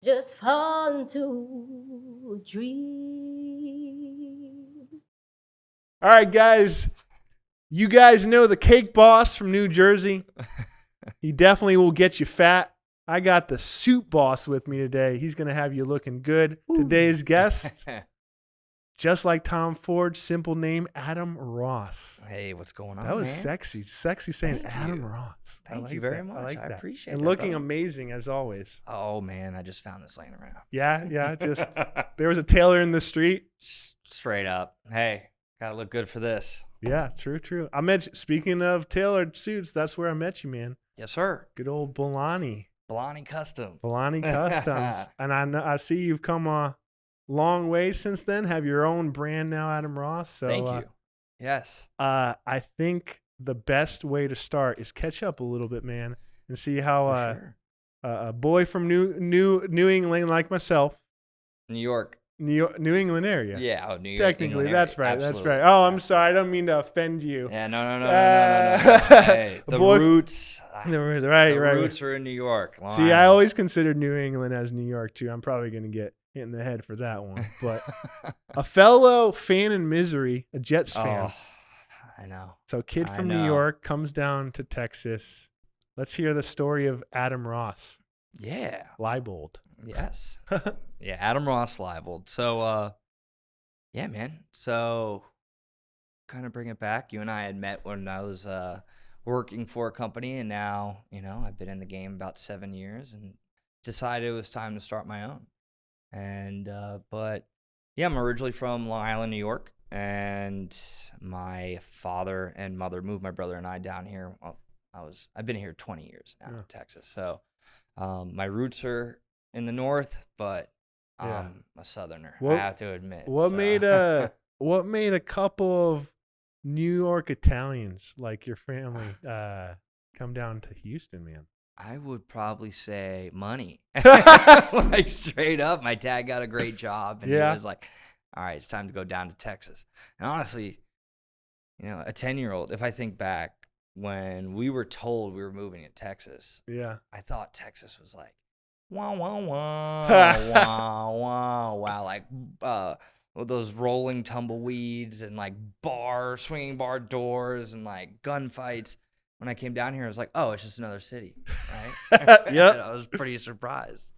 just fall into a dream. All right, guys. You guys know the Cake Boss from New Jersey. He definitely will get you fat. I got the Suit Boss with me today. He's going to have you looking good. Ooh. Today's guest, just like Tom Ford, simple name, Adam Ross. Hey, what's going on, That was man? sexy. Sexy saying Thank Adam you. Ross. I Thank like you very that. much. I like I that. appreciate and that, looking brother. amazing as always. Oh, man, I just found this laying around. Yeah. Just there was a tailor in the street. Straight up. Hey, gotta look good for this. Yeah, true. I met you, speaking of tailored suits, that's where I met you, man. Yes, sir. Good old Bolani Custom. Customs. And I see you've come a long way since then. Have your own brand now, Adam Ross. So Thank you. Yes. I think the best way to start is catch up a little bit, man, and see how For sure. a boy from New England like myself, New York. New England area. Yeah. Oh, New York. Technically, England that's area. right. That's Absolutely. right. Oh, I'm sorry. I don't mean to offend you. Yeah. No. Uh, Hey, the boy- roots. Right. The roots are in New York. Long See, I Island. always considered New England as New York too. I'm probably going to get hit in the head for that one. But a fellow fan in misery, a Jets fan. Oh, I know. So kid I from New know. York comes down to Texas. Let's hear the story of Adam Ross, Yeah. libeled. Yes. Yeah, Adam Ross libeled. So, yeah, man. So, kind of bring it back. You and I had met when I was working for a company, and now, I've been in the game about 7 years and decided it was time to start my own. And, but yeah, I'm originally from Long Island, New York, and my father and mother moved my brother and I down here. Well, I've been here 20 years now in Texas. So, my roots are in the north, but I'm a southerner. I have to admit. What so. made a couple of New York Italians like your family come down to Houston, man? I would probably say money. Like straight up, my dad got a great job, and he was like, "All right, it's time to go down to Texas." And honestly, a 10-year-old, if I think back when we were told we were moving to Texas, I thought Texas was like, wow, wow, wow, wow, wow, wow, like with those rolling tumbleweeds and like swinging bar doors and like gunfights. When I came down here, I was like, oh, it's just another city, right? Yep. I was pretty surprised.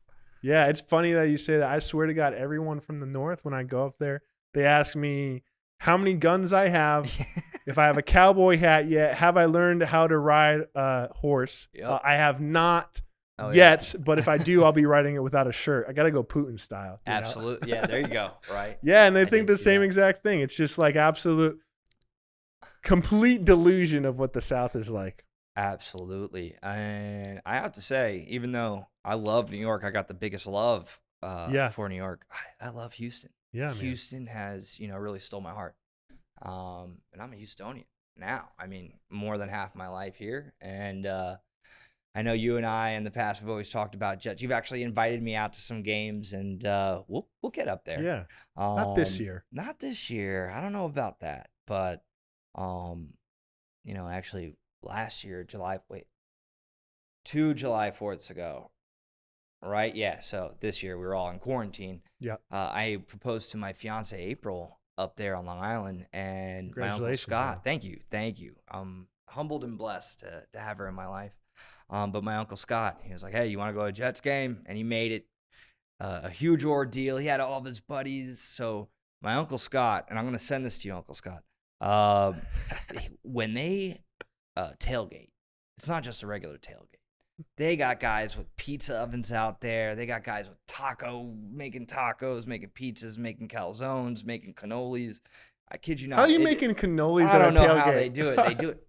Yeah, it's funny that you say that. I swear to God, everyone from the north, when I go up there, they ask me how many guns I have, if I have a cowboy hat yet, have I learned how to ride a horse? Yep. I have not yet, but if I do, I'll be riding it without a shirt. I got to go Putin style. Absolutely. Yeah, there you go, right? Yeah, and they think the same exact thing. It's just like absolute, complete delusion of what the South is like. Absolutely. And I have to say, even though I love New York, I got the biggest love for New York. I love Houston. Yeah, Houston has, really stole my heart. And I'm a Houstonian now. I mean, more than half my life here. And I know you and I in the past have always talked about Jets. You've actually invited me out to some games, and we'll get up there. Yeah. Not this year. Not this year. I don't know about that, but actually last year, two July 4ths ago, right? Yeah. So this year we were all in quarantine. Yeah. I proposed to my fiance April up there on Long Island, and my uncle Scott. Man. Thank you. I'm humbled and blessed to have her in my life. But my uncle Scott, he was like, "Hey, you want to go to a Jets game?" And he made it a huge ordeal. He had all of his buddies. So my uncle Scott, and I'm going to send this to you, Uncle Scott. When they tailgate, it's not just a regular tailgate. They got guys with pizza ovens out there. They got guys with making tacos, making pizzas, making calzones, making cannolis. I kid you not. How are you making cannolis I don't at a know tailgate? how they do it. They do it.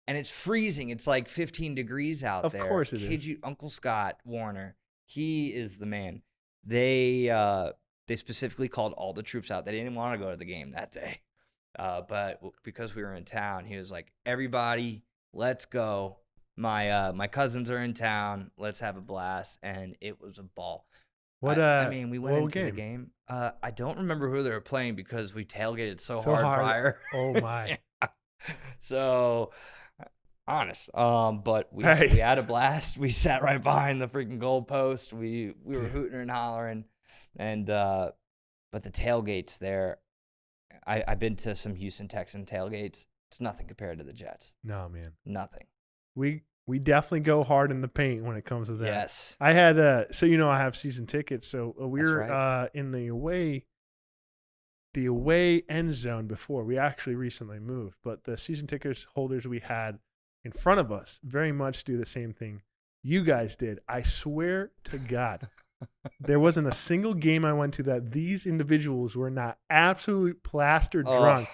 And it's freezing. It's like 15 degrees out there. Of course it is. Uncle Scott Warner, he is the man. They specifically called all the troops out. They didn't want to go to the game that day. But because we were in town, he was like, everybody, let's go. My cousins are in town. Let's have a blast. And it was a ball. We went into the game. I don't remember who they were playing because we tailgated so hard prior. Oh, my. So honest. But we Hey. had a blast. We sat right behind the freaking goalpost. We were hooting and hollering, and but the tailgates there. I've been to some Houston Texan tailgates. It's nothing compared to the Jets. No, man. Nothing. We definitely go hard in the paint when it comes to that. Yes. I had so I have season tickets, so we were right. in the away end zone before. We actually recently moved, but the season tickets holders we had in front of us very much do the same thing you guys did. I swear to God, there wasn't a single game I went to that these individuals were not absolute plastered drunk.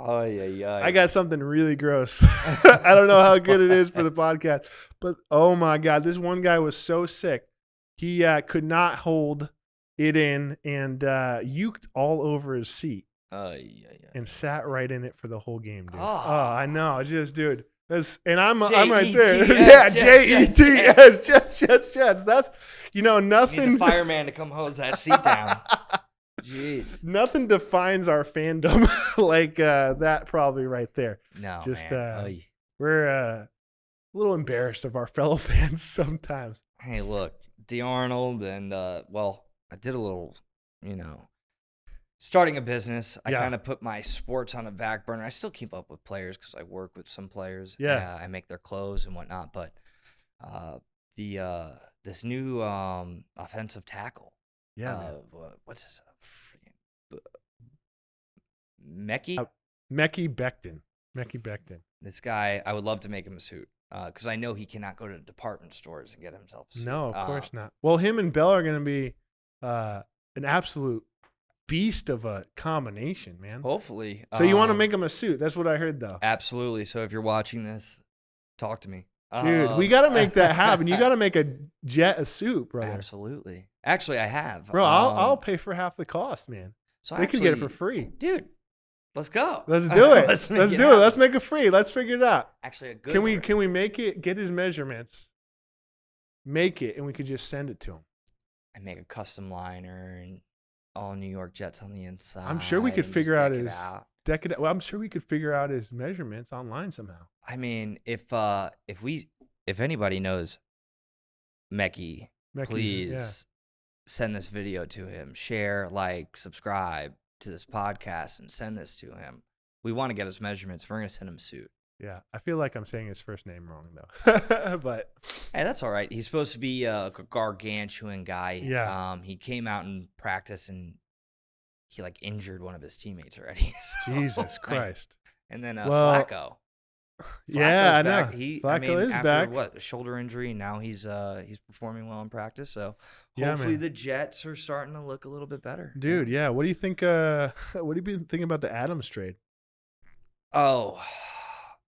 Oh, yeah. I got something really gross. I don't know how good it is for the podcast, but oh my God, this one guy was so sick. He could not hold it in and uked all over his seat and sat right in it for the whole game, dude. Oh, I know. Just, dude. I'm right there. Yeah, Jets. That's, nothing. Need the fireman to come hose that seat down. Jeez. Nothing defines our fandom like that probably right there. No, just man. We're a little embarrassed of our fellow fans sometimes. Hey, look, DeArnold and I did a little, starting a business. I kind of put my sports on a back burner. I still keep up with players because I work with some players. Yeah, I make their clothes and whatnot. But this new offensive tackle. Yeah. What's his Mekhi Becton. This guy, I would love to make him a suit because I know he cannot go to department stores and get himself a suit. No, of course not. Well, him and Bell are going to be an absolute beast of a combination, man. Hopefully. So you want to make him a suit? That's what I heard, though. Absolutely. So if you're watching this, talk to me. Dude, we got to make that happen. You got to make a Jet a suit, brother. Absolutely. Actually, I have. Bro, I'll pay for half the cost, man. So they could get it for free. Dude, let's go. Let's do it. Let's do it. Let's make it free. Let's figure it out. Actually, a good Can we make it, get his measurements, make it, and we could just send it to him? And make a custom liner and all New York Jets on the inside. I'm sure we could figure out his well, I'm sure we could figure out his measurements online somehow. I mean, if anybody knows Mekhi, please send this video to him. Share, like, subscribe to this podcast and send this to him. We want to get his measurements. We're going to send him a suit. Yeah, I feel like I'm saying his first name wrong, though. But hey, that's all right. He's supposed to be a gargantuan guy. Yeah. He came out in practice and he injured one of his teammates already. So, Jesus Christ. And then Flacco. Yeah, I know. Back. Flacco is after, back. A shoulder injury. Now he's performing well in practice. So hopefully the Jets are starting to look a little bit better. Dude, yeah. What do you think? What do you been thinking about the Adams trade? Oh,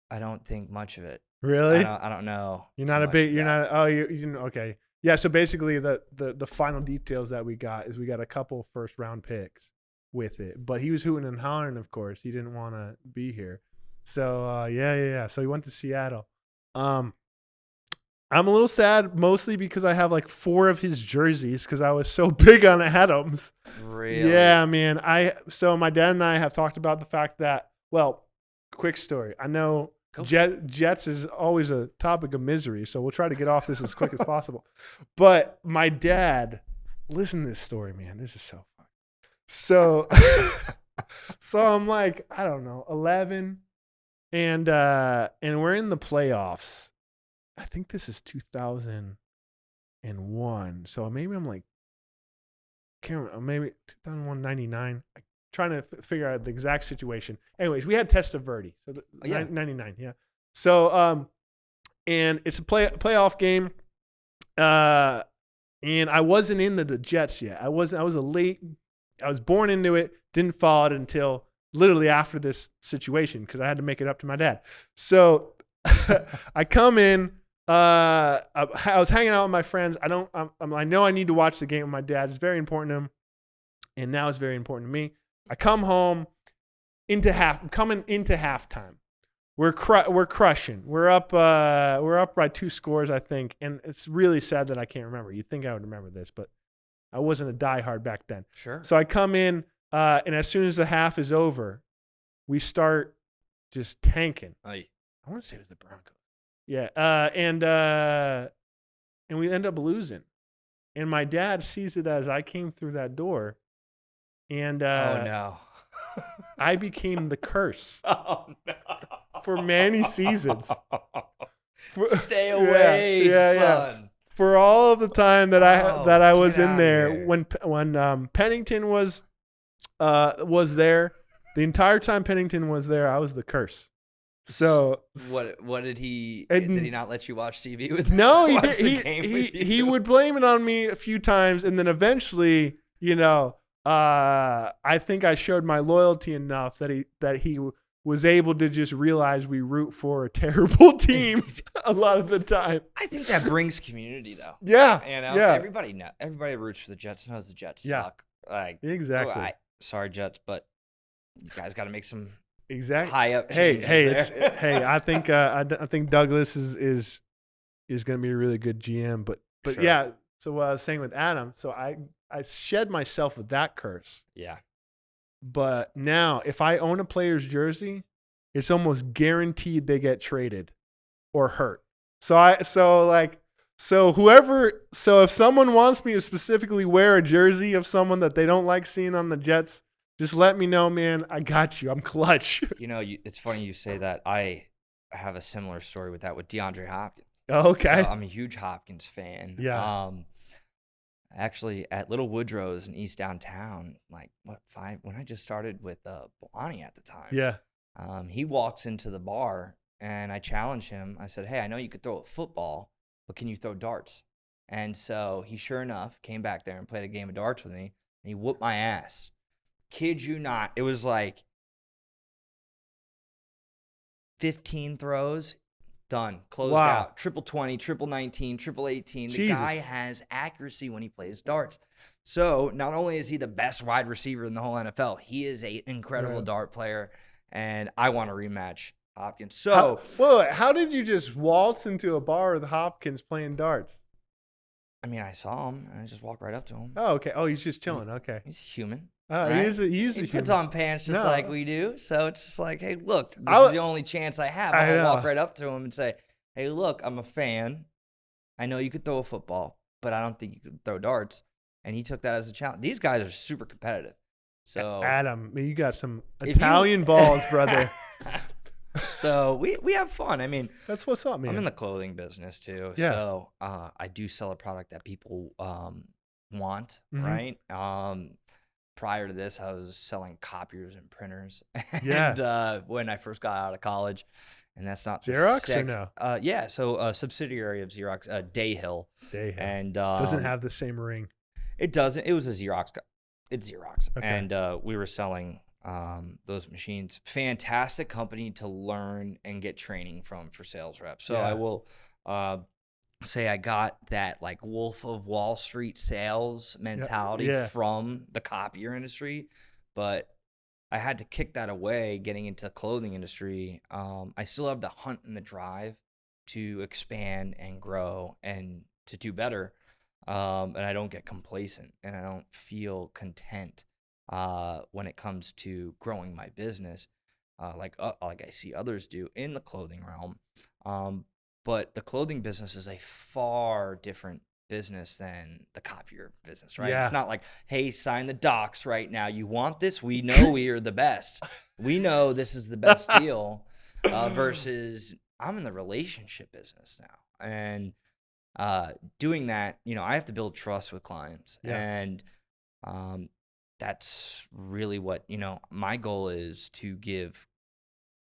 I don't think much of it. Really? I don't know. You're not a big. You're not. Oh, you okay. Yeah. So basically, the final details that we got is we got a couple first round picks with it, but he was hooting and hollering. Of course, he didn't want to be here. So yeah. So he went to Seattle. I'm a little sad, mostly because I have 4 of his jerseys because I was so big on Adams. Really? Yeah, man. So my dad and I have talked about the fact that, well, quick story. I know Jets is always a topic of misery, so we'll try to get off this as quick as possible. But my dad, listen to this story, man. This is so fun. So, so I'm I don't know, 11. And we're in the playoffs. I think this is 2001. So maybe I'm can't remember, maybe 2001, 99. I'm trying to figure out the exact situation. Anyways, we had Testaverde. So 99, yeah. So and it's a playoff game. And I wasn't into the Jets yet. I was born into it, didn't follow it until literally after this situation because I had to make it up to my dad. So I come in. I was hanging out with my friends. I know I need to watch the game with my dad. It's very important to him, and now it's very important to me. I come home coming into halftime. We're crushing. We're up by 2 scores, I think, and it's really sad that I can't remember. You'd think I would remember this, but I wasn't a diehard back then. Sure. So I come in. And as soon as the half is over, we start just tanking. Aye. I want to say it was the Broncos. Yeah. And we end up losing. And my dad sees it as I came through that door, and Oh no. I became the curse Oh no. for many seasons. Stay Yeah, away, yeah, yeah. son. For all of the time that Oh, I was get in outta there here. when Pennington was there, the entire time Pennington was there, I was the curse. So What did he And- not let you watch TV with? no, he watch did. the game with He you? would blame it on me a few times, and then eventually, I think I showed my loyalty enough that he was able to just realize we root for a terrible team a lot of the time. I think that brings community though. Yeah, You know, yeah, everybody roots for the Jets, knows the Jets Yeah. suck. Like exactly. sorry Jets, but you guys got to make some Exactly. high up Hey, changes there. hey. I think Douglas is going to be a really good GM. But Sure. yeah. So what I was saying with Adam. So I shed myself of that curse. Yeah. But now, if I own a player's jersey, it's almost guaranteed they get traded or hurt. So if someone wants me to specifically wear a jersey of someone that they don't like seeing on the Jets, just let me know, man. I got you. I'm clutch. You know, it's funny you say that. I have a similar story with that with DeAndre Hopkins. Okay. So I'm a huge Hopkins fan. Yeah. Actually, at Little Woodrow's in East Downtown, like when I just started with Blani at the time. Yeah. He walks into the bar and I challenge him. I said, "Hey, I know you could throw a football, but can you throw darts?" And so he, sure enough, came back there and played a game of darts with me, and he whooped my ass. Kid you not, it was like 15 throws. Done. Closed Wow. out. Triple 20, triple 19, triple 18. The Jesus. guy has accuracy when he plays darts. So not only is he the best wide receiver in the whole NFL, he is an incredible Right. dart player, and I want to rematch Hopkins. So, How did you just waltz into a bar with Hopkins playing darts? I mean, I saw him, and I just walked right up to him. Oh, okay. Oh, he's just chilling. Okay. He's a human. He is a He human. puts on pants just No. like we do. So it's just like, hey, look, this I- is the only chance I have. I I'm going to know. walk right up to him and say, hey, look, I'm a fan. I know you could throw a football, but I don't think you could throw darts. And he took that as a challenge. These guys are super competitive. So Adam, you got some if you- Italian balls, brother. So we have fun. I mean, That's what's up, man. I'm in the clothing business too. Yeah. So I do sell a product that people want, Mhm. right? Prior to this, I was selling copiers and printers. Yeah. And when I first got out of college, and that's not the Xerox or sex- no? Yeah. So a subsidiary of Xerox, Dayhill, They have. and Doesn't have the same ring. it doesn't. It was a Xerox. It's Xerox, Okay. and we were selling those machines. Fantastic company to learn and get training from for sales reps. So Yeah. I will say I got that like Wolf of Wall Street sales mentality yeah. from the copier industry, but I had to kick that away getting into the clothing industry. I still have the hunt and the drive to expand and grow and to do better. And I don't get complacent and I don't feel content when it comes to growing my business like I see others do in the clothing realm. But the clothing business is a far different business than the copier business, right? Yeah. It's not like, hey, sign the docs right now. You want this? We know we are the best. We know this is the best deal versus I'm in the relationship business now. And doing that, I have to build trust with clients. Yeah. And that's really what, my goal is to give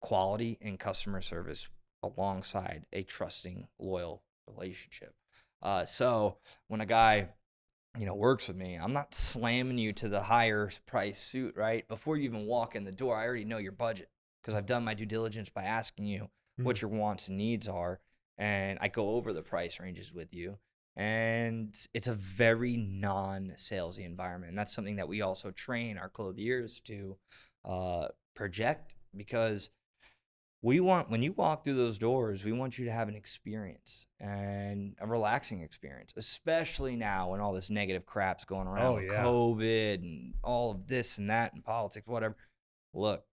quality and customer service alongside a trusting, loyal relationship. So when a guy, works with me, I'm not slamming you to the higher price suit, right? Before you even walk in the door, I already know your budget because I've done my due diligence by asking you what your wants and needs are. And I go over the price ranges with you. And it's a very non-salesy environment. And that's something that we also train our clothiers to project because when you walk through those doors, we want you to have an experience and a relaxing experience, especially now when all this negative crap's going around with COVID and all of this and that and politics, whatever. Look,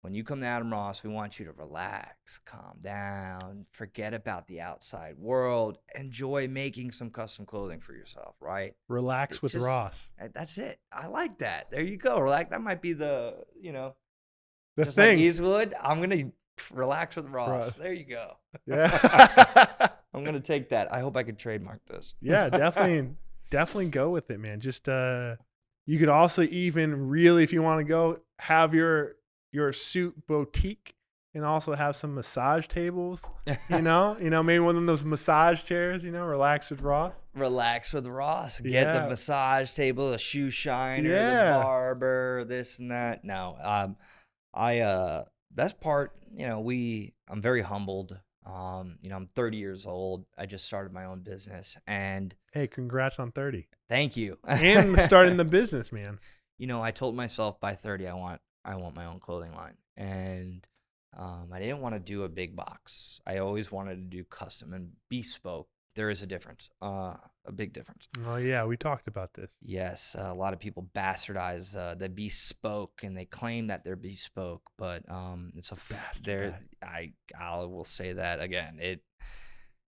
when you come to Adam Ross, we want you to relax, calm down, forget about the outside world, enjoy making some custom clothing for yourself, right? Relax with Just- Ross. That's it. I like that. There you go. Relax. That might be the, The just like thing. Eastwood, I'm going to relax with Ross. Ross. There you go. Yeah. I'm going to take that. I hope I could trademark this. Yeah, definitely go with it, man. Just you could also even really, if you want to go, have your suit boutique and also have some massage tables. Maybe one of those massage chairs. Relax with Ross. Relax with Ross. Get the Yeah. massage table, the shoe shiner, the Yeah. barber, this and that. No, best part, I'm very humbled. I'm 30 years old. I just started my own business, and Hey, congrats on 30 thank you. and starting the business, man. I told myself by 30, I want my own clothing line, and I didn't want to do a big box. I always wanted to do custom and bespoke. There is a difference, a big difference. Oh yeah, we talked about this. Yes, a lot of people bastardize the bespoke, and they claim that they're bespoke, but it's a Bastard. I will say that again.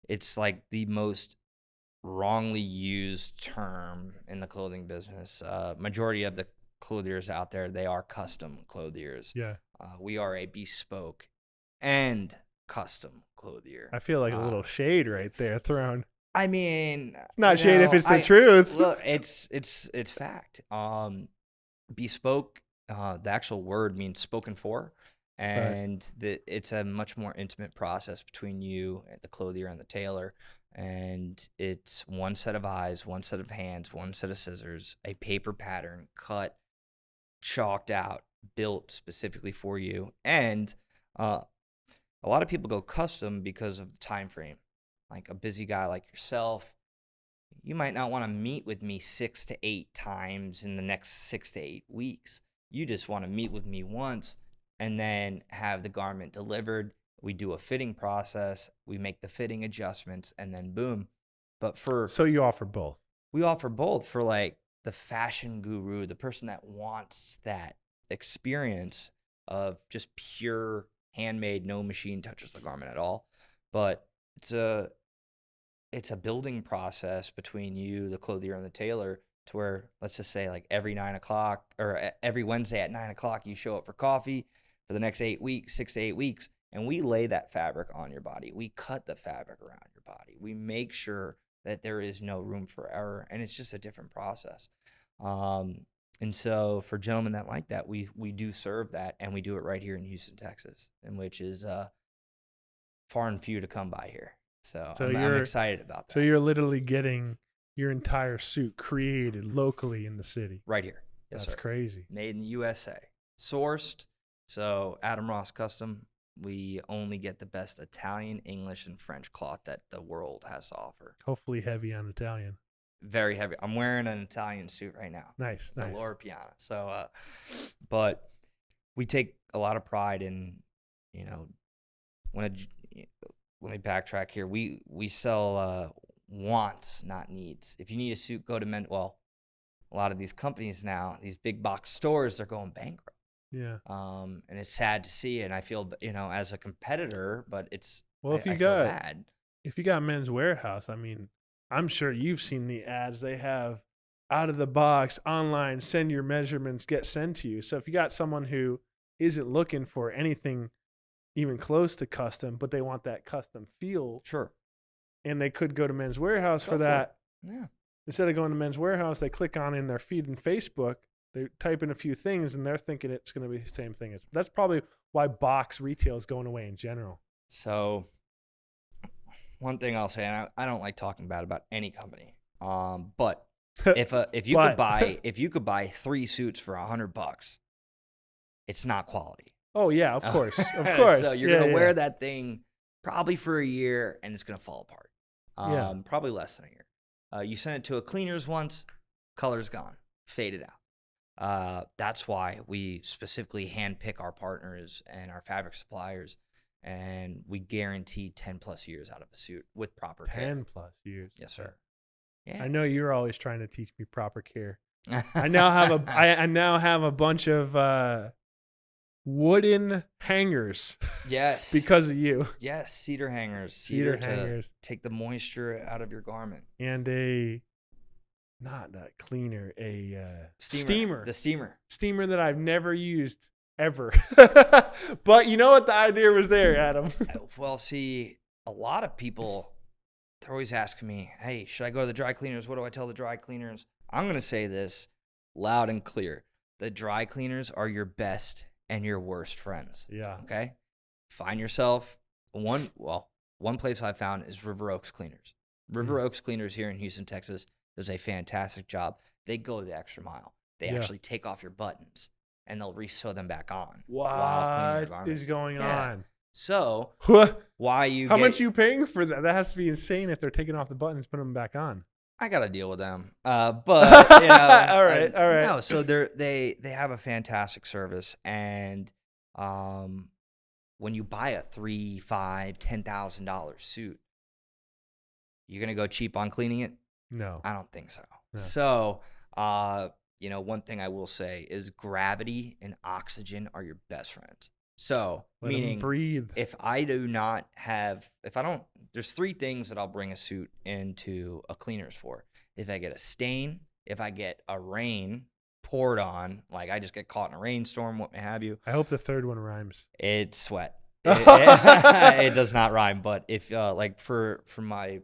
It's like the most wrongly used term in the clothing business. Majority of the clothiers out there, they are custom clothiers. Yeah, We are a bespoke and custom clothier. I feel like a little shade right there thrown. I mean, It's not shade if it's the truth. Look, it's fact. Bespoke, the actual word means spoken for, and it's a much more intimate process between you, the clothier, and the tailor. And it's one set of eyes, one set of hands, one set of scissors, a paper pattern cut, chalked out, built specifically for you. And a lot of people go custom because of the time frame. Like a busy guy like yourself, you might not want to meet with me 6 to 8 times in the next 6 to 8 weeks. You just want to meet with me once and then have the garment delivered. We do a fitting process, we make the fitting adjustments, and then boom. But So you offer both. we offer both for like the fashion guru, the person that wants that experience of just pure handmade, no machine touches the garment at all. But it's a building process between you, the clothier, and the tailor, to where, let's just say, like every 9 o'clock or every Wednesday at 9 o'clock, you show up for coffee for the next 8 weeks, 6 to 8 weeks, and we lay that fabric on your body. We cut the fabric around your body. We make sure that there is no room for error, and it's just a different process. And so for gentlemen that like that, we do serve that, and we do it right here in Houston, Texas, and which is far and few to come by here. So I'm excited about that. So you're literally getting your entire suit created locally in the city. Right here. Yes, That's sir. crazy. Made in the USA. Sourced. So Adam Ross Custom, we only get the best Italian, English, and French cloth that the world has to offer. Hopefully heavy on Italian. Very heavy. I'm wearing an Italian suit right now. Nice. The Laura Piana. So, but we take a lot of pride in, let me backtrack here. We sell wants, not needs. If you need a suit, go to a lot of these companies now, these big box stores, they're going bankrupt. Yeah. And it's sad to see, and I feel, as a competitor, but it's Well, I feel bad. if you got Men's Warehouse, I mean, I'm sure you've seen the ads they have out of the box online, send your measurements, get sent to you. So if you got someone who isn't looking for anything even close to custom, but they want that custom feel, Sure. and they could go to Men's Warehouse for that. Yeah. Instead of going to Men's Warehouse, they click on in their feed in Facebook, they type in a few things, and they're thinking it's going to be the same thing. That's probably why box retail is going away in general. So one thing I'll say, and I don't like talking bad about any company, but if you could buy 3 suits for $100, it's not quality. Oh yeah, of course, of course. So you're gonna wear that thing probably for a year, and it's gonna fall apart. Probably less than a year. You send it to a cleaners once, color's gone, faded out. That's why we specifically handpick our partners and our fabric suppliers, and we guarantee 10 plus years out of a suit with proper care. 10 plus years. Yes, sir. Yeah. I know you're always trying to teach me proper care. I now have a bunch of wooden hangers Yes. because of you. Yes, cedar hangers. Cedar to hangers. take the moisture out of your garment. And not a cleaner, a Steamer. The steamer. Steamer that I've never used ever. But you know what? The idea was there, Adam. Well, see, a lot of people, they're always asking me, hey, should I go to the dry cleaners? What do I tell the dry cleaners? I'm going to say this loud and clear. The dry cleaners are your best and your worst friends. Yeah. Okay? Find yourself one place I've found is River Oaks Cleaners. River Oaks Cleaners here in Houston, Texas does a fantastic job. They go the extra mile. They actually take off your buttons and they'll re-sew them back on. What is going on? So, why you How much you paying for that? That has to be insane if they're taking off the buttons, putting them back on. I got to deal with them. But, you know. All right. No, so they have a fantastic service. And when you buy a $3,000, $5,000, $10,000 suit, you're going to go cheap on cleaning it? No. I don't think so. No. So, you know, one thing I will say is gravity and oxygen are your best friends. So, Let 'em meaning breathe. if there's three things that I'll bring a suit into a cleaner's for. If I get a stain, if I get a rain poured on, like I just get caught in a rainstorm, what have you. I hope the third one rhymes. It's sweat. It does not rhyme, but if like for my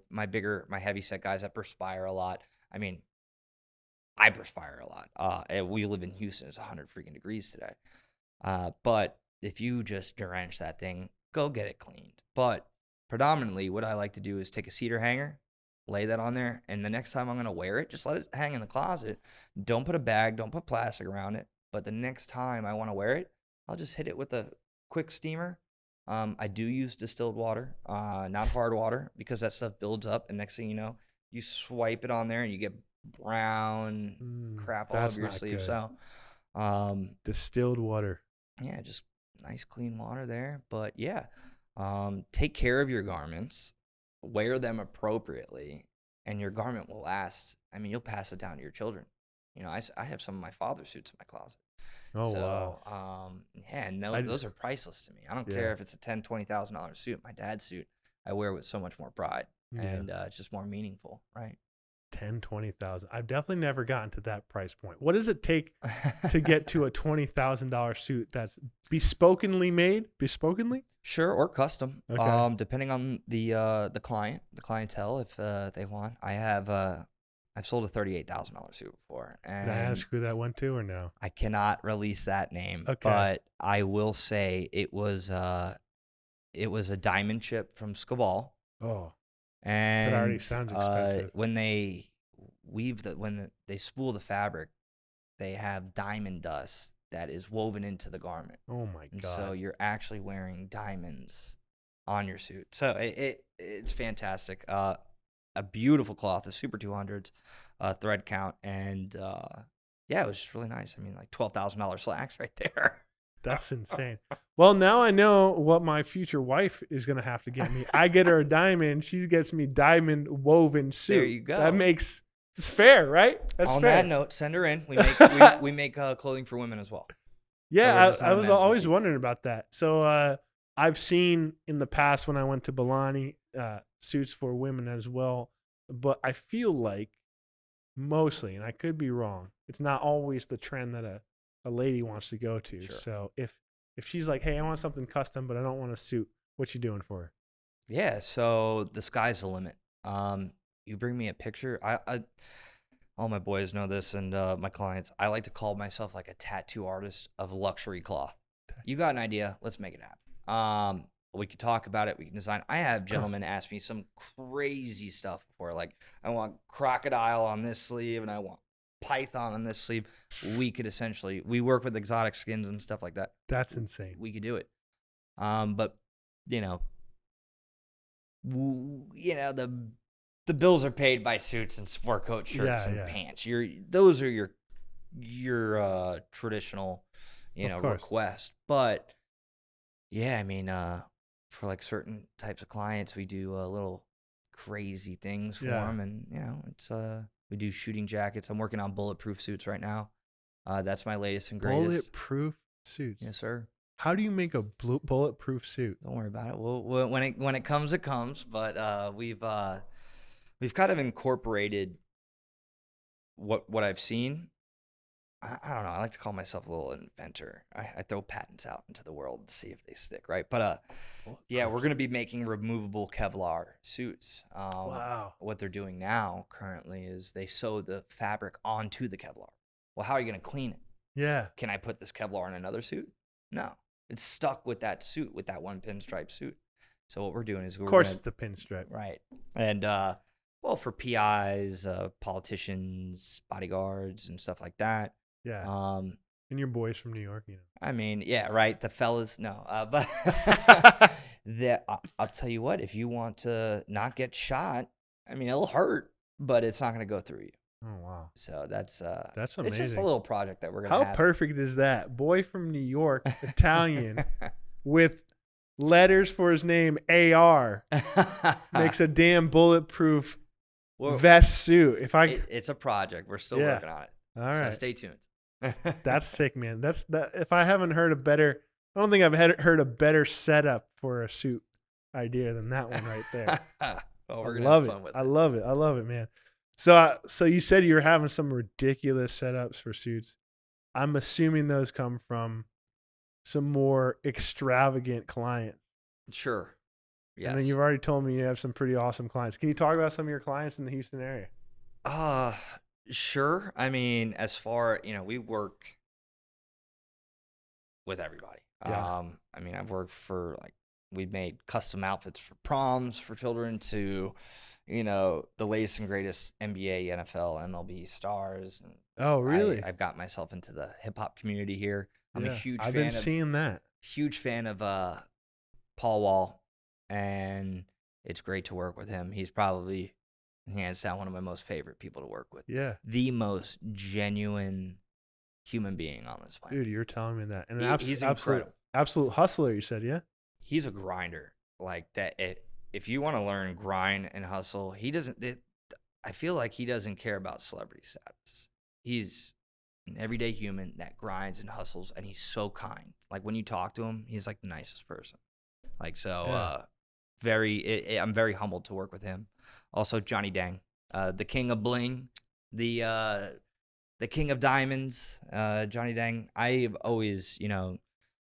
heavy set guys that perspire a lot, I mean, I perspire a lot. And we live in Houston; it's 100 freaking degrees today. But if you just drench that thing, go get it cleaned. But predominantly, what I like to do is take a cedar hanger, lay that on there, and the next time I'm gonna wear it, just let it hang in the closet. Don't put a bag, don't put plastic around it. But the next time I want to wear it, I'll just hit it with a quick steamer. I do use distilled water, not hard water, because that stuff builds up, and next thing you know, you swipe it on there and you get brown crap all over your sleeve. Good. So, distilled water. Yeah, just nice clean water there. But yeah, take care of your garments, wear them appropriately, and your garment will last. I mean, you'll pass it down to your children. You know, I have some of my father's suits in my closet. Oh, So, wow. Yeah, and those are priceless to me. I don't care if it's a $10,000, $20,000 suit. My dad's suit, I wear with so much more pride, and it's just more meaningful, right? 10, 20,000. I've definitely never gotten to that price point. What does it take to get to a $20,000 suit that's bespokenly made? Bespokenly? Sure, or custom. Okay. Depending on the clientele, if they want. I've sold a $38,000 suit before. And Can I ask who that went to or no? I cannot release that name. Okay. But I will say it was a diamond chip from Skabal. Oh, And that already sounds expensive. when they they spool the fabric, they have diamond dust that is woven into the garment. Oh my And God. so you're actually wearing diamonds on your suit. So it's fantastic. A beautiful cloth, the Super 200s, thread count, and yeah, it was just really nice. I mean, like $12,000 slacks right there. That's insane. Well, now I know what my future wife is going to have to get me. I get her a diamond. She gets me diamond woven suit. There you go. It's fair, right? That's On fair. that note, send her in. We make clothing for women as well. Yeah, So I was men's always boutique. wondering about that. So I've seen in the past when I went to Balani, suits for women as well. But I feel like mostly, and I could be wrong, it's not always the trend that a lady wants to go to. Sure. So if she's like, hey, I want something custom, but I don't want a suit, what you doing for her? Yeah, so the sky's the limit. You bring me a picture. I all my boys know this, and my clients. I like to call myself like a tattoo artist of luxury cloth. You got an idea? Let's make it happen. We could talk about it. We can design. I have gentlemen ask me some crazy stuff before, like I want crocodile on this sleeve, and I want python on this sleeve. We work with exotic skins and stuff like that. That's insane. We could do it. But you know, the bills are paid by suits and sport coat shirts and pants. Those are your traditional, request. But yeah, I mean, for like certain types of clients, we do little crazy things for them, and it's we do shooting jackets. I'm working on bulletproof suits right now. That's my latest and greatest. Bulletproof suits. Yes, sir. How do you make a bulletproof suit? Don't worry about it. When it comes, it comes. But we've kind of incorporated what I've seen. I don't know. I like to call myself a little inventor. I throw patents out into the world to see if they stick, right? But yeah, we're gonna be making removable Kevlar suits. Wow. What they're doing now currently is they sew the fabric onto the Kevlar. Well, how are you gonna clean it? Yeah. Can I put this Kevlar in another suit? No, it's stuck with that suit, with that one pinstripe suit. So what we're doing is Of course, it's the pinstripe. right, and well, for PIs, politicians, bodyguards, and stuff like that. Yeah. Um, And your boys from New York, you know. I mean, yeah, right. The fellas, no, but I'll tell you what. If you want to not get shot, I mean, it'll hurt, but it's not going to go through you. Oh wow. So that's amazing. It's just a little project that we're gonna How have. perfect is that? Boy from New York, Italian, with letters for his name AR, makes a damn bulletproof vest suit. If it's a project. We're still Yeah. working on it. All right. So stay tuned. That's sick, man. That. If I haven't heard a better, I don't think I've heard a better setup for a suit idea than that one right there. Well, we're I gonna love have it. fun with I love it. I love it, man. So you said you were having some ridiculous setups for suits. I'm assuming those come from some more extravagant clients. Sure. Yes. And then you've already told me you have some pretty awesome clients. Can you talk about some of your clients in the Houston area? Sure. I mean, as far, we work with everybody. Yeah. I mean, I've worked for we've made custom outfits for proms for children to, the latest and greatest NBA, NFL, MLB stars. And Oh, really? I've got myself into the hip hop community here. I'm a Yeah. huge I've fan been of seeing that. huge fan of Paul Wall, and it's great to work with him. He's probably hands down one of my most favorite people to work with. Yeah. The most genuine human being on this planet. Dude, you're telling me that. And He's incredible. Absolute hustler, you said, yeah? He's a grinder. Like that. If you want to learn grind and hustle, he doesn't. I feel like he doesn't care about celebrity status. He's an everyday human that grinds and hustles, and he's so kind. Like when you talk to him, he's like the nicest person. Like so, Yeah. I'm very humbled to work with him. Also, Johnny Dang, the king of bling, the king of diamonds, Johnny Dang. I've always,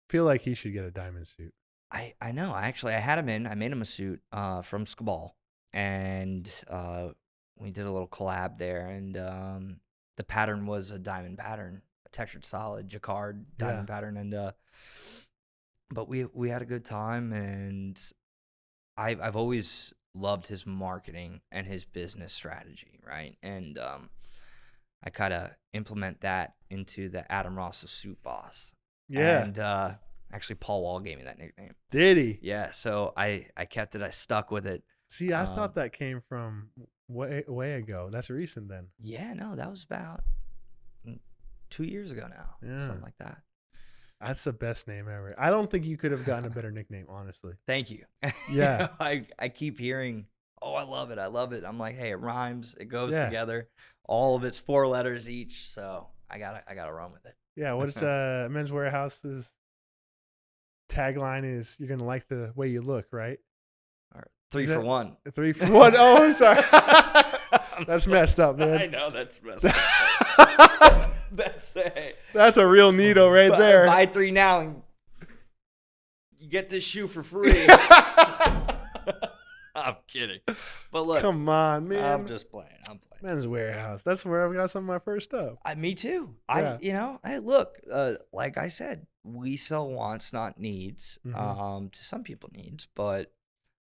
Feel like he should get a diamond suit. I know. I had him in. I made him a suit from Skbal, and we did a little collab there. And the pattern was a diamond pattern, a textured solid jacquard diamond pattern. And but we had a good time, and I've always loved his marketing and his business strategy, right? And I kind of implement that into the Adam Ross the Suit Boss. Yeah. And actually, Paul Wall gave me that nickname. Did he? Yeah, so I kept it. I stuck with it. See, I thought that came from way ago. That's recent then. Yeah, no, that was about 2 years ago now. Yeah. Something like that. That's the best name ever. I don't think you could have gotten a better nickname, honestly. Thank you. Yeah. I keep hearing, oh, I love it. I love it. I'm like, hey, it rhymes. It goes Yeah. together. All of it's 4 letters each. So I gotta run with it. Yeah, what's Men's Warehouse's tagline is you're gonna like the way you look, right? All right. 3 Is for that- 1. 3 for 1. Oh, I'm sorry. That's sorry. messed up, man. I know that's messed up. That's a real needle right there. Buy 3 now and you get this shoe for free. I'm kidding. But look, Come on, man. I'm just playing. Men's Warehouse. That's where I got some of my first stuff. Me too. Yeah. Hey, look, like I said, we sell wants, not needs. Mhm. To some people needs, but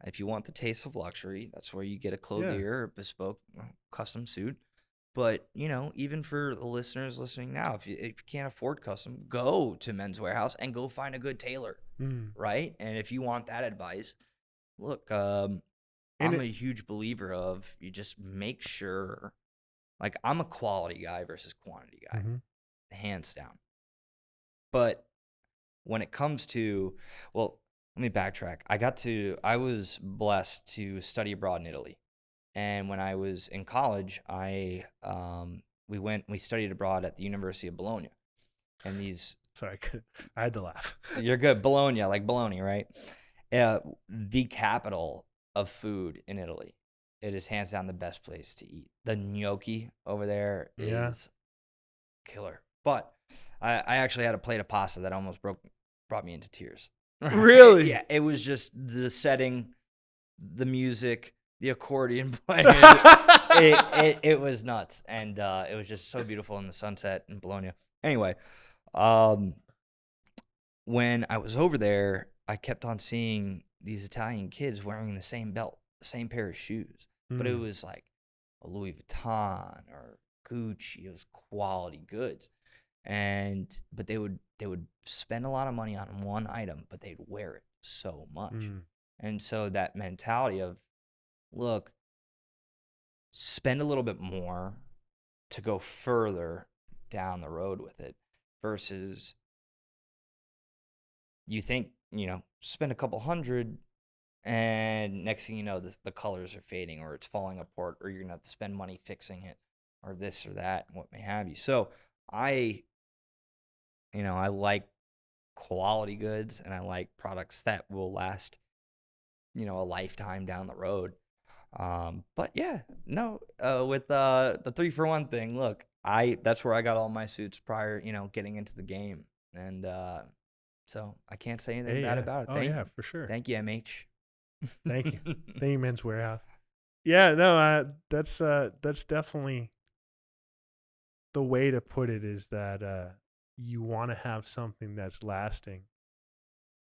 if you want the taste of luxury, that's where you get a clothier or bespoke custom suit. But, even for the listeners listening now, if you can't afford custom, go to Men's Warehouse and go find a good tailor, right? And if you want that advice, look, I'm a huge believer of you just make sure, like I'm a quality guy versus quantity guy, hands down. But when it comes to, well, let me backtrack. I was blessed to study abroad in Italy. And when I was in college, we studied abroad at the University of Bologna. And these Sorry, I had to laugh. You're good. Bologna, like bologna, right? The capital of food in Italy. It is hands down the best place to eat. The gnocchi over there Yeah. is killer. But I actually had a plate of pasta that almost brought me into tears. Really? Yeah, it was just the setting, the music, the accordion playing. It was nuts, and it was just so beautiful in the sunset in Bologna. Anyway, when I was over there, I kept on seeing these Italian kids wearing the same belt, the same pair of shoes, but it was like a Louis Vuitton or Gucci. It was quality goods, but they would spend a lot of money on one item, but they'd wear it so much, and so that mentality of, look, spend a little bit more to go further down the road with it versus you think, spend a couple hundred and next thing you know, the colors are fading or it's falling apart or you're going to have to spend money fixing it or this or that and what may have you. So I like quality goods and I like products that will last, a lifetime down the road. But yeah, no, with the 3-for-1 thing, look, that's where I got all my suits prior, getting into the game. And, so I can't say anything bad about it. Oh, yeah, for sure. Thank you, MH. Thank you. Thank you, Men's Warehouse. Yeah, no, that's definitely the way to put it, is that you want to have something that's lasting.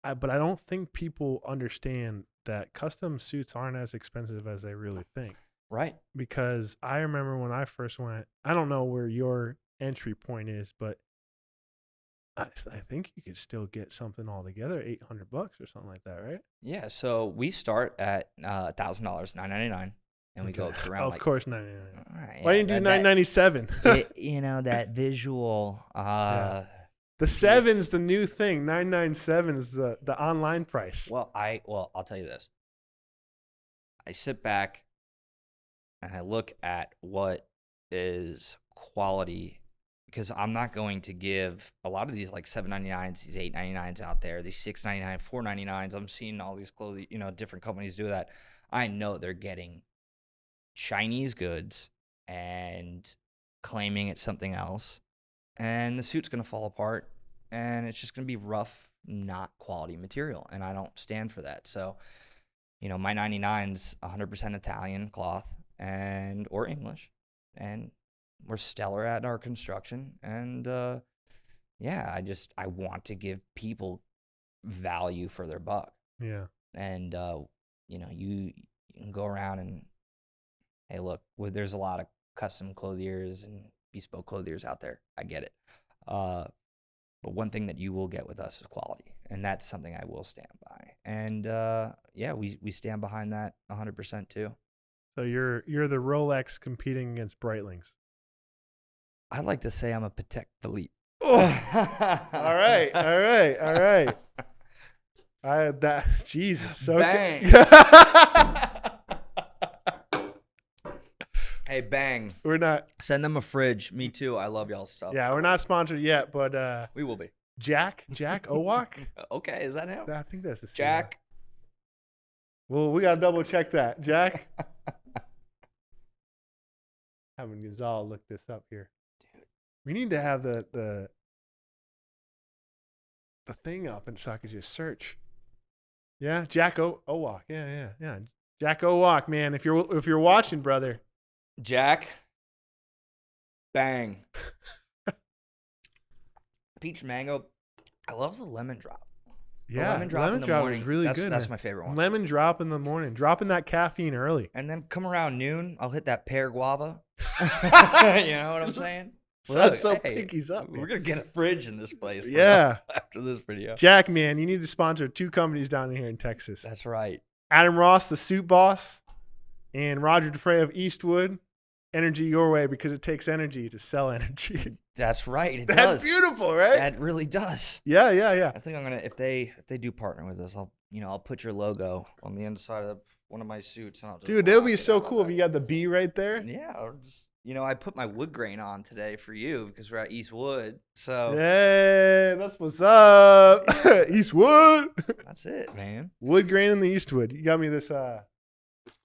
But I don't think people understand that custom suits aren't as expensive as they really think. Right. Because I remember when I first went, I don't know where your entry point is, but I think you could still get something all together, $800 or something like that, right? Yeah. So we start at $1,000, $999, and we go to around of course, $999. All right, Why didn't you do $997? That visual. The 7's the new thing. $997 is the online price. Well, I'll tell you this. I sit back and I look at what is quality, because I'm not going to give a lot of these like $7.99s, these $8.99s out there, these $6.99, $4.99s. I'm seeing all these clothing, different companies do that. I know they're getting Chinese goods and claiming it's something else, and the suit's going to fall apart, and it's just going to be rough, not quality material, and I don't stand for that. So, my 99's 100% Italian cloth or English, and we're stellar at our construction, and I want to give people value for their buck. Yeah. And you can go around and, hey, look, there's a lot of custom clothiers and bespoke clothiers out there. I get it. But one thing that you will get with us is quality, and that's something I will stand by. And we stand behind that 100% too. So you're the Rolex competing against Breitling's. I'd like to say I'm a Patek Philippe. Oh. All right. Jesus. So bang. Hey, bang. We're not. Send them a fridge. Me too. I love y'all's stuff. Yeah, we're not sponsored yet, but we will be. Jack Owak. Okay, is that him? I think that's the Jack. Well, we gotta double check that. Jack. Having Gonzalo look this up here. Dude. We need to have the thing up, and so I could just search. Yeah, Jack Owak. Yeah. Jack Owak, man. If you're watching, brother. Jack. Bang. Peach mango. I love the lemon drop. Yeah, lemon drop in the morning is really good. That's my favorite one. Lemon drop in the morning, dropping that caffeine early. And then come around noon, I'll hit that pear guava. You know what I'm saying? Well, that's so pinkies up. We're gonna get a fridge in this place. Yeah. After this video, Jack, man, you need to sponsor 2 companies down here in Texas. That's right. Adam Ross, the suit boss, and Roger Dupre of Eastwood. Energy your way, because it takes energy to sell energy. That's right. It That's does. beautiful, right? That really does. Yeah. I think I'm gonna, if they do partner with us, I'll put your logo on the inside of one of my suits, and I'll just Dude, that would be so cool if you got the B right there. Yeah, or just I put my wood grain on today for you because we're at Eastwood. So Yeah, that's what's up. Eastwood. that's it, man. Wood grain in the Eastwood. You got me this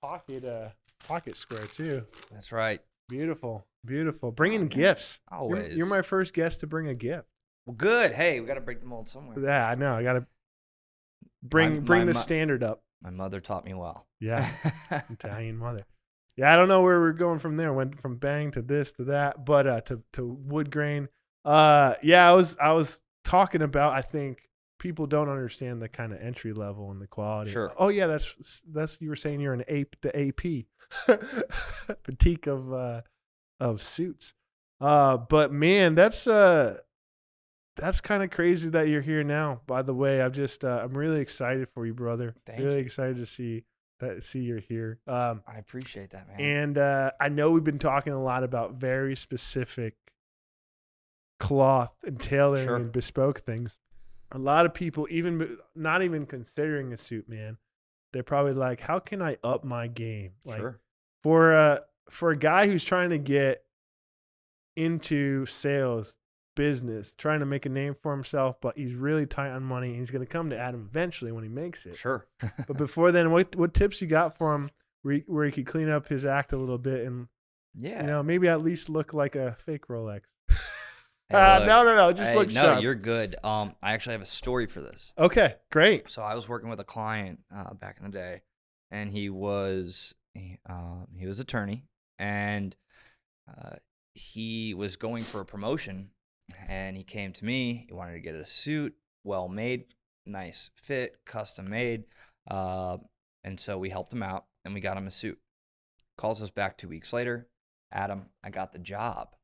pocket square too. That's right. Beautiful. Bringing gifts. Always. You're my first guest to bring a gift. Well, good. Hey, we got to break the mold somewhere. Yeah, I know. I got to bring the standard up. My mother taught me well. Yeah. Italian mother. Yeah, I don't know where we're going from there. Went from bang to this to that, but to wood grain. Yeah, I was talking about, I think people don't understand the kind of entry level and the quality. Sure. Oh yeah, that's you were saying you're the AP boutique of suits. But man, that's kind of crazy that you're here now. By the way, I'm really excited for you, brother. Thank really you. excited to see you're here. I appreciate that, man. And I know we've been talking a lot about very specific cloth and tailoring Sure. and bespoke things. A lot of people, even not even considering a suit, man, they're probably like, how can I up my game? Like, Sure. For a guy who's trying to get into sales business, trying to make a name for himself, but he's really tight on money, and he's going to come to Adam eventually when he makes it. Sure. But before then, what tips you got for him where he could clean up his act a little bit and Yeah. maybe at least look like a fake Rolex? Hey, look. No, just Hey, look no, sharp. You're good. I actually have a story for this. Okay, great. So I was working with a client back in the day, and he was attorney, and he was going for a promotion, and he came to me. He wanted to get a suit, well made, nice fit, custom made, and so we helped him out, and we got him a suit. Calls us back 2 weeks later. Adam, I got the job.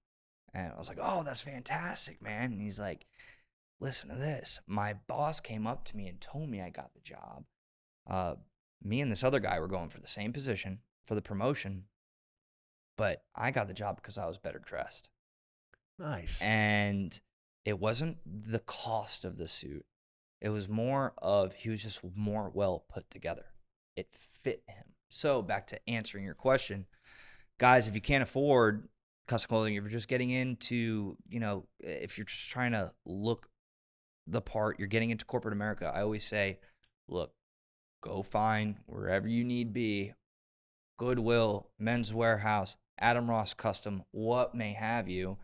And I was like, oh, that's fantastic, man. And he's like, listen to this. My boss came up to me and told me I got the job. Me and this other guy were going for the same position for the promotion, but I got the job because I was better dressed. Nice. And it wasn't the cost of the suit. It was more of he was just more well put together. It fit him. So back to answering your question, guys, if you can't afford custom clothing, if you're just getting into, if you're just trying to look the part, you're getting into corporate America, I always say, look, go find wherever you need be, Goodwill, Men's Warehouse, Adam Ross Custom, what may have you.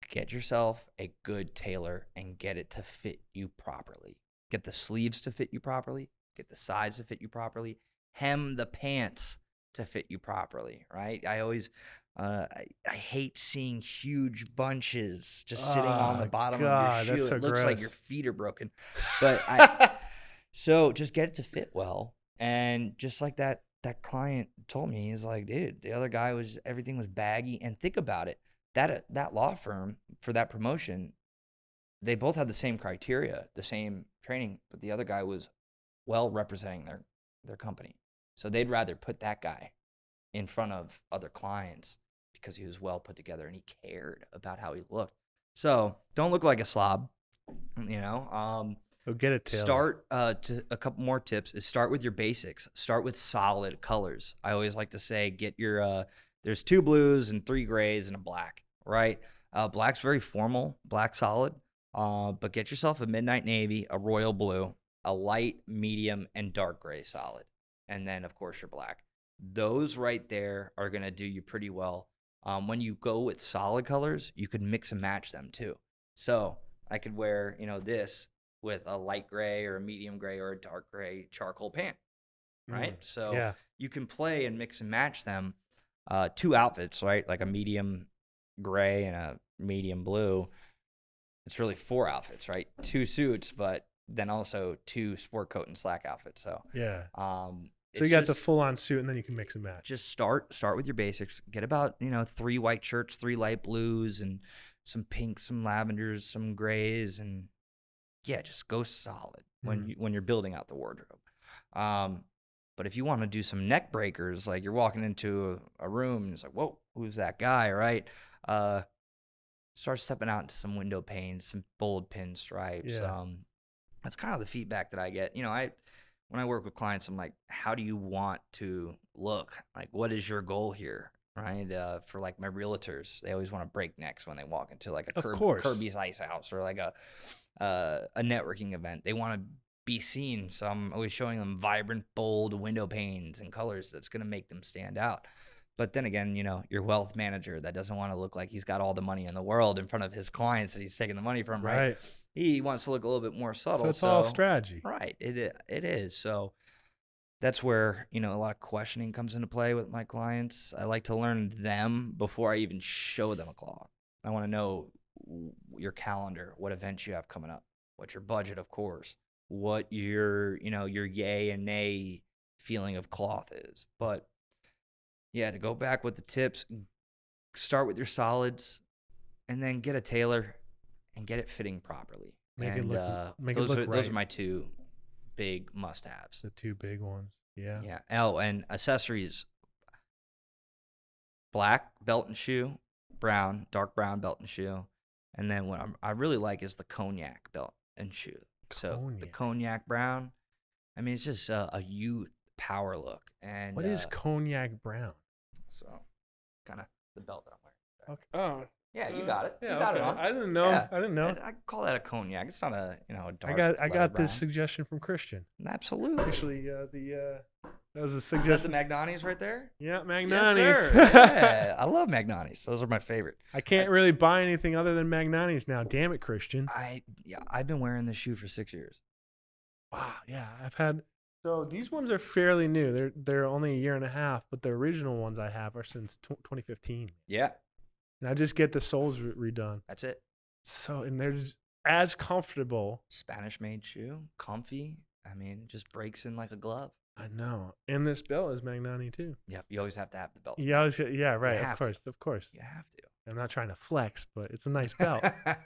Get yourself a good tailor and get it to fit you properly. Get the sleeves to fit you properly. Get the sides to fit you properly. Hem the pants to fit you properly, right? I always... I hate seeing huge bunches just sitting on the bottom of your shoe. It looks like your feet are broken. But so just get it to fit well. And just like that client told me, he's like, dude, the other guy everything was baggy. And think about it, that law firm for that promotion, they both had the same criteria, the same training, but the other guy was well representing their company. So they'd rather put that guy in front of other clients because he was well put together and he cared about how he looked. So don't look like a slob, So get a tailor. Start to a couple more tips is start with your basics. Start with solid colors. I always like to say get your there's 2 blues and 3 grays and a black, right? Black's very formal, black solid. But get yourself a midnight navy, a royal blue, a light, medium, and dark gray solid. And then of course your black. Those right there are gonna do you pretty well. When you go with solid colors, you could mix and match them too. So I could wear, this with a light gray or a medium gray or a dark gray charcoal pant, right? So yeah. you can play and mix and match them. 2 outfits, right? Like a medium gray and a medium blue. It's really 4 outfits, right? 2 suits, but then also 2 sport coat and slack outfits. So yeah. So you got just the full-on suit, and then you can mix and match. Just start with your basics. Get about 3 white shirts, 3 light blues, and some pinks, some lavenders, some grays, and yeah, just go solid when you're building out the wardrobe. But if you want to do some neck breakers, like you're walking into a room and it's like, whoa, who's that guy, right? Start stepping out into some window panes, some bold pinstripes. Yeah. That's kind of the feedback that I get. When I work with clients, I'm like, how do you want to look? Like, what is your goal here? right? For like my realtors, they always want to break necks when they walk into like a Of course. Kirby's Ice House or like a networking event. They want to be seen, so I'm always showing them vibrant, bold window panes and colors that's going to make them stand out. But then again, you know, your wealth manager that doesn't want to look like he's got all the money in the world in front of his clients that he's taking the money from, right? Right. He wants to look a little bit more subtle. So it's all strategy. Right. It is. So that's where, you know, a lot of questioning comes into play with my clients. I like to learn them before I even show them a cloth. I want to know your calendar, what events you have coming up, what's your budget, of course, what your yay and nay feeling of cloth is. But yeah, to go back with the tips, start with your solids and then get a tailor and get it fitting properly. Make it look Those right. are my two big must-haves. The two big ones. Yeah. Yeah. Oh, and accessories: black belt and shoe, dark brown belt and shoe, and then what I really like is the cognac belt and shoe. So the cognac brown, I mean, it's just a youth power look. And what is cognac brown? So, kind of the belt that I'm wearing. Okay. Oh. Yeah, you got it. Yeah, you got okay. it on. I didn't know. Yeah. I didn't know. I call that a cognac. It's not a a dark. I got this suggestion from Christian. Absolutely. Actually, that was a Is that suggestion. the Magnanis right there? Yeah, Yes, Magnanis. sir. Yeah, I love Magnanis. Those are my favorite. I can't really buy anything other than Magnanis now. Damn it, Christian. I've been wearing this shoe for 6 years. Wow. Yeah, I've had. So these ones are fairly new. They're only a year and a half, but the original ones I have are since 2015. Yeah, And I just get the soles redone. that's it. So and they're just as comfortable. Spanish made shoe, comfy. I mean, just breaks in like a glove. I know. And this belt is Magnani too. Yep, you always have to have the belt. Yeah, right. have to. Of course. You have to. I'm not trying to flex, but it's a nice belt. I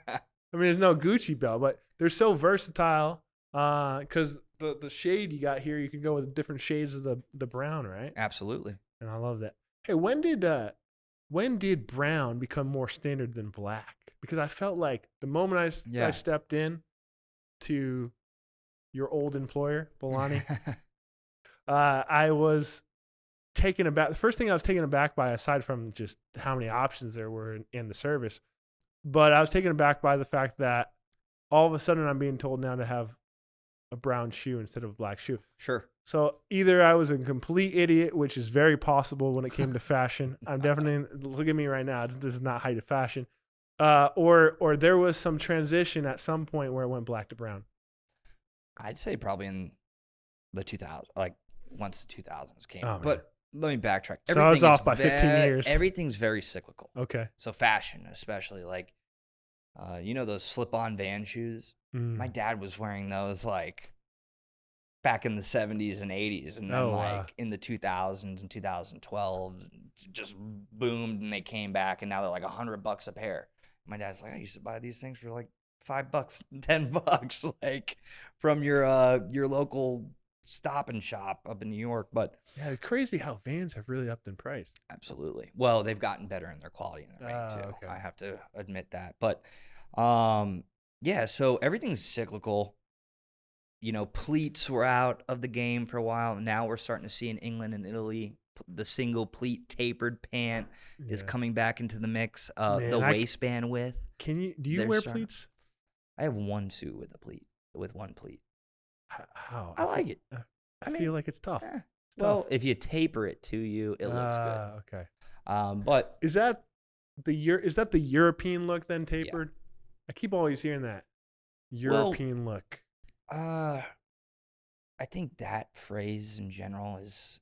mean, there's no Gucci belt, but they're so versatile. Because the shade you got here, you can go with different shades of the brown, right? Absolutely. And I love that. Hey, when did brown become more standard than black? Because I felt like the moment I stepped in to your old employer, Bolani, I was taken aback. The first thing I was taken aback by, aside from just how many options there were in the service, but I was taken aback by the fact that all of a sudden I'm being told now to have a brown shoe instead of a black shoe. Sure. So either I was a complete idiot, which is very possible when it came to fashion. I'm definitely, look at me right now. This is not height of fashion. Or there was some transition at some point where it went black to brown. I'd say probably in the 2000s, like once the 2000s came. Oh, but let me backtrack. So I was off by 15 years. Everything's very cyclical. Okay. So fashion, especially like, those slip-on Van shoes. My dad was wearing those like back in the 70s and 80s, and then in the 2000s and 2012, just boomed, and they came back, and now they're like $100 a pair. My dad's like, I used to buy these things for like $5, $10, like from your local Stop and Shop up in New York. But yeah, it's crazy how Vans have really upped in price. Absolutely. Well, they've gotten better in their quality and their range too. Okay. I have to admit that. But yeah, so everything's cyclical. Pleats were out of the game for a while. Now we're starting to see in England and Italy, the single pleat tapered pant is coming back into the mix. The waistband width. Do you wear pleats? I have one suit with one pleat. How? I like it. I feel like it's tough. Well, if you taper it to you, it looks good. Okay. But is that the European look then, tapered? Yeah. I keep always hearing that European look. I think that phrase in general is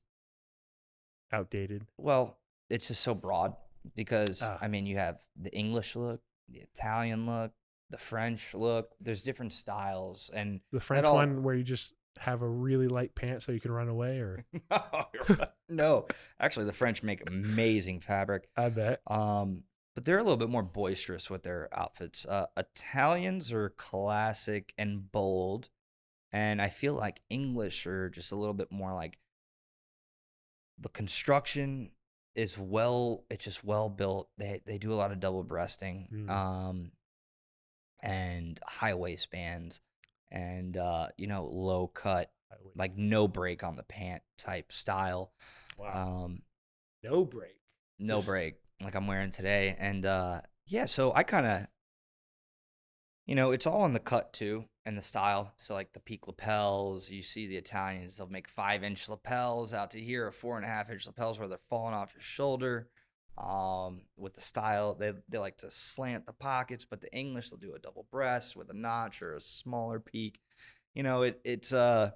outdated. Well, it's just so broad because you have the English look, the Italian look, the French look. There's different styles, and the French one where you just have a really light pant so you can run away, or no, actually the French make amazing fabric. I bet. But they're a little bit more boisterous with their outfits. Italians are classic and bold, and I feel like English are just a little bit more like the construction is it's just well built. They do a lot of double breasting, and high waistbands, and low cut, like no break on the pant type style. Wow. No break. no Just- break, like I'm wearing today. And yeah, so I kind of, it's all in the cut too and the style. So like the peak lapels, you see the Italians, they'll make 5-inch lapels out to here, or 4.5-inch lapels where they're falling off your shoulder. With the style, they like to slant the pockets, but the English, they'll do a double breast with a notch or a smaller peak. It's so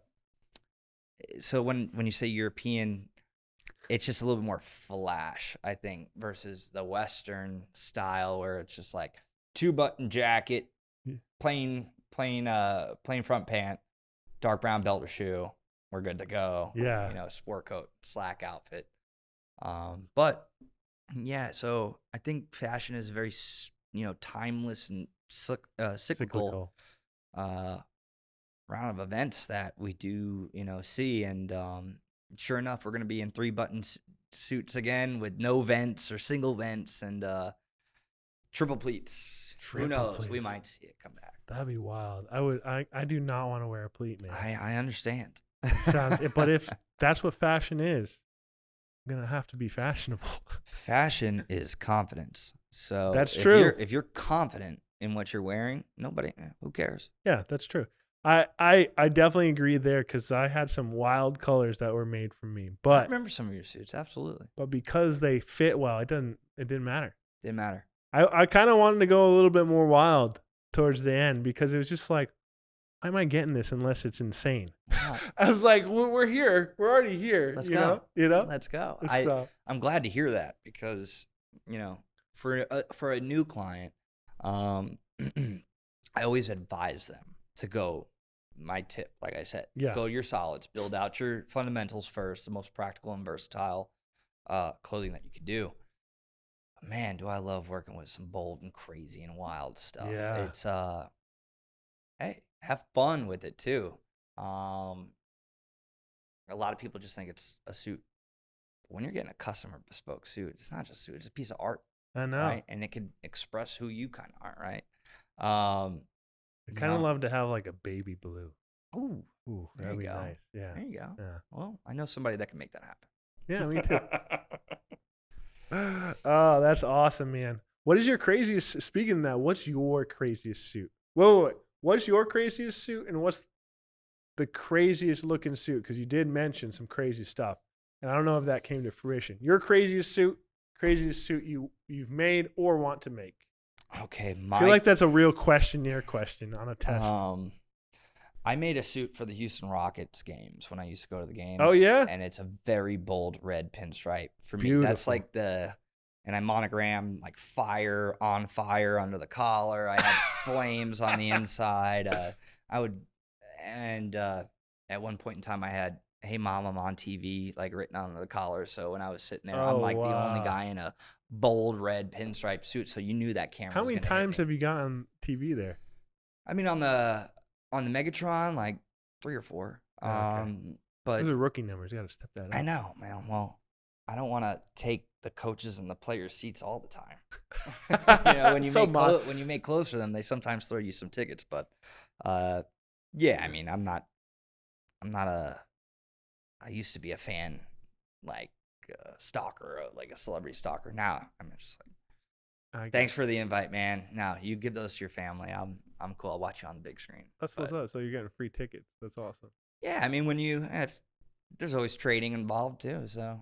when you say European, it's just a little bit more flash, I think, versus the Western style where it's just like 2-button jacket, Yeah. plain front pant, dark brown belt or shoe. We're good to go. Yeah. Sport coat, slack outfit. But yeah, so I think fashion is very, timeless and cyclical round of events that we do, see. And sure enough, we're going to be in 3-button suits again with no vents or single vents and triple pleats. Who knows? We pleats. might see it come back. That'd be wild. I do not want to wear a pleat, man. I understand. But if that's what fashion is, I'm gonna have to be fashionable. Fashion is confidence. So That's true. If you're confident in what you're wearing, who cares? Yeah, that's true. I definitely agree there because I had some wild colors that were made for me, I but remember some of your suits, absolutely. because they fit well, it didn't matter. Didn't matter. I kind of wanted to go a little bit more wild towards the end because it was just like, why am I getting this unless it's insane? Wow. I was like, we're here, we're already here. Let's you go. know. Let's go. So, I'm glad to hear that because, for a new client, I always advise them to go. My tip, like I said, go to your solids, build out your fundamentals first, the most practical and versatile clothing that you can do. But man, do I love working with some bold and crazy and wild stuff. Yeah. It's hey, have fun with it too. A lot of people just think it's a suit. When you're getting a custom or bespoke suit, it's not just a suit, it's a piece of art. I know. Right? And it can express who you kind of are, right? I kind of love to have like a baby blue. Ooh, there that'd you be go. nice. Yeah. There you go. Yeah. Well, I know somebody that can make that happen. Yeah, me too. Oh, that's awesome, man. What is your craziest? Speaking of that, what's your craziest suit? Wait. What's your craziest suit, and what's the craziest looking suit? Because you did mention some crazy stuff, and I don't know if that came to fruition. Your craziest suit you've made or want to make. Okay, I feel like that's a real questionnaire question on a test. I made a suit for the Houston Rockets games when I used to go to the games. Oh, yeah? And it's a very bold red pinstripe. For me, Beautiful. that's like and I monogrammed like fire under the collar. I had flames on the inside. At one point in time I had, "Hey Mom, I'm on TV," like written on the collar. So when I was sitting there, I'm like the only guy in a bold red pinstripe suit. So you knew that camera How was many gonna hit times me. have you got on TV there? I mean, on the Megatron, like 3 or 4. Okay. But Those are rookie numbers. You got to step that up. I know, man. Well, I don't want to take the coaches and the players' seats all the time. When you when you make clothes for them, they sometimes throw you some tickets. But yeah, I mean, I'm not I used to be a fan, like stalker, like a celebrity stalker. Now I'm just like, thanks for the invite, man. Now you give those to your family. I'm cool. I'll watch you on the big screen. That's what's up. So you're getting free tickets. That's awesome. Yeah, I mean, there's always trading involved too. So,